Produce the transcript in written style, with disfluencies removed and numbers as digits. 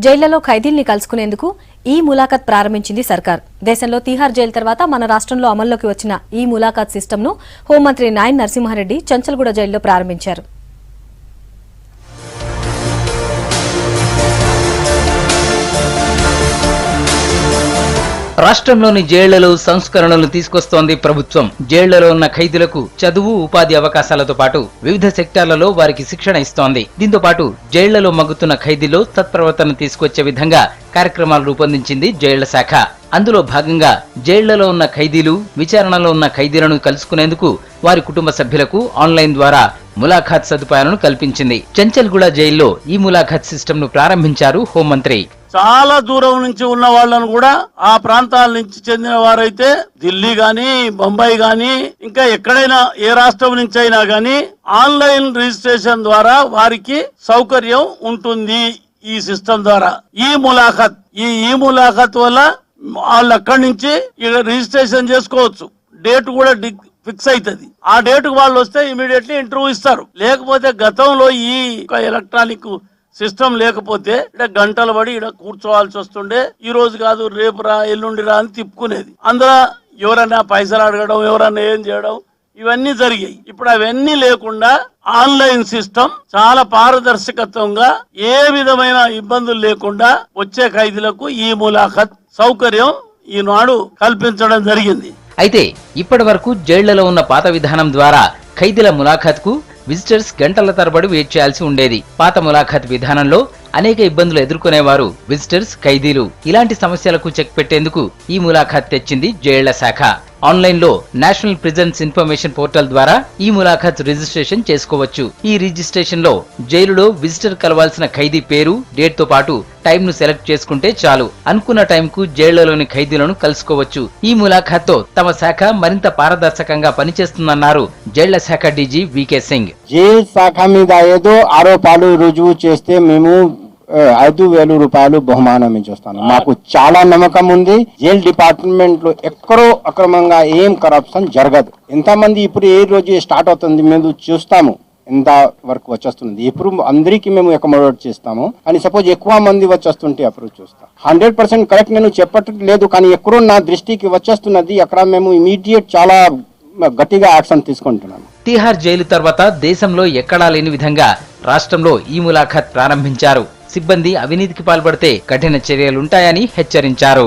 జైళ్లలో ఖైదీల్ని కలుసుకునేందుకు ఈ ములాఖాత్ ప్రారంభించింది సర్కార్. దేశంలో తిహార్ జైలు తర్వాత మన రాష్ట్రంలో అమల్లోకి వచ్చిన ఈ ములాఖాత్ సిస్టమ్ను హోంమంత్రి నాయన్ నరసింహారెడ్డి చంచల్గూడ జైల్లో ప్రారంభించారు. రాష్ట్రంలోని జైళ్లలో సంస్కరణలు తీసుకొస్తోంది ప్రభుత్వం. జైళ్లలో ఉన్న ఖైదీలకు చదువు, ఉపాధి అవకాశాలతో పాటు వివిధ సెక్టార్లలో వారికి శిక్షణ ఇస్తోంది. దీంతో పాటు జైళ్లలో మగ్గుతున్న ఖైదీలో తత్ప్రవర్తన తీసుకొచ్చే విధంగా కార్యక్రమాలు రూపొందించింది జైళ్ల శాఖ. అందులో భాగంగా జైళ్లలో ఉన్న ఖైదీలు, విచారణలో ఉన్న ఖైదీలను కలుసుకునేందుకు వారి కుటుంబ సభ్యులకు ఆన్లైన్ ద్వారా ములాఖాత్ సదుపాయాలను కల్పించింది. చంచల్గూడ జైల్లో ఈ ములాఖాత్ సిస్టమ్ ను ప్రారంభించారు హోంమంత్రి. చాలా దూరం నుంచి ఉన్న వాళ్ళను కూడా ఆ ప్రాంతాల నుంచి చెందిన వారైతే ఢిల్లీ గాని, బొంబాయి గాని, ఇంకా ఎక్కడైనా ఏ రాష్ట్రం నుంచి అయినా గాని ఆన్లైన్ రిజిస్ట్రేషన్ ద్వారా వారికి సౌకర్యం ఉంటుంది. ఈ సిస్టమ్ ద్వారా ఈ ములాఖాత్ వల్ల వాళ్ళు అక్కడి నుంచి రిజిస్ట్రేషన్ చేసుకోవచ్చు. డేట్ కూడా ఫిక్స్ అవుతుంది. ఆ డేట్ వాళ్ళు వస్తే ఇమీడియట్లీ ఇంటర్వ్యూ ఇస్తారు. లేకపోతే గతంలో ఈ ఎలక్ట్రానిక్ సిస్టమ్ లేకపోతే గంటలు పడి ఇక్కడ కూర్చోవాల్సి వస్తుండే. ఈ రోజు కాదు రేపు రా, ఎల్లుండి రా అని తిప్పుకునేది. అందులో ఎవరన్నా పైసలు అడగడం, ఎవరన్నా ఏం చేయడం, ఇవన్నీ జరిగాయి. ఇప్పుడు అవన్నీ లేకుండా ఆన్లైన్ సిస్టమ్ చాలా పారదర్శకత్వంగా ఏ విధమైన ఇబ్బందులు లేకుండా వచ్చే ఖైదీలకు ఈ ములాఖాత్ సౌకర్యం ఈనాడు కల్పించడం జరిగింది. అయితే ఇప్పటి వరకు జైళ్లలో ఉన్న పాత విధానం ద్వారా ఖైదీల ములాఖాత్ కు విజిటర్స్ గంటల తరబడి వెయిట్ చేయాల్సి ఉండేది. పాత ములాఖాత్ విధానంలో అనేక ఇబ్బందులు ఎదుర్కొనేవారు విజిటర్స్, ఖైదీలు. ఇలాంటి సమస్యలకు చెక్ పెట్టేందుకు ఈ ములాఖాత్ తెచ్చింది జైళ్ల శాఖ. ఆన్లైన్ లో నేషనల్ ప్రిజన్స్ ఇన్ఫర్మేషన్ పోర్టల్ ద్వారా ఈ ములాఖాత్ రిజిస్ట్రేషన్ చేసుకోవచ్చు. ఈ రిజిస్ట్రేషన్ లో జైలులో విజిటర్ కలవాల్సిన ఖైదీ పేరు, డేట్ తో పాటు టైం ను సెలెక్ట్ చేసుకుంటే చాలు. అనుకున్న టైం కు జైళ్లలోని ఖైదీలను కలుసుకోవచ్చు. ఈ ములాఖాత్ తో తమ శాఖ మరింత పారదర్శకంగా పనిచేస్తుందన్నారు జైళ్ల శాఖ డీజీ వికే సింగ్. జైలు శాఖ మీద ఏదో ఆరోపణలు రుజువు చేస్తే మేము 5,000 రూపాయలు బహుమానం ఇచ్చేస్తాను. మాకు చాలా నమ్మకం ఉంది. జైల్ డిపార్ట్మెంట్ లో ఎక్కడో అక్రమంగా ఏం కరప్షన్ జరగదు. ఎంతమంది ఇప్పుడు ఏ రోజు స్టార్ట్ అవుతుంది మేము చూస్తాము. ఎంత వరకు వచ్చేస్తుంది ఇప్పుడు అందరికీ మేము అకామిడేట్ చేస్తాము. కానీ సపోజ్ ఎక్కువ మంది వచ్చేస్తుంటే అప్పుడు చూస్తాం. 100% కరెక్ట్ నేను చెప్పట్లేదు, కానీ ఎక్కడో నా దృష్టికి వచ్చేస్తున్నది. అక్కడ మేము ఇమీడియట్ చాలా గట్టిగా యాక్షన్ తీసుకుంటున్నాము. తిహార్ జైలు తర్వాత దేశంలో ఎక్కడా లేని విధంగా రాష్ట్రంలో ఈ ములాఖాత్ ప్రారంభించారు. సిబ్బంది అవినీతికి పాల్పడితే కఠిన చర్యలుంటాయని హెచ్చరించారు.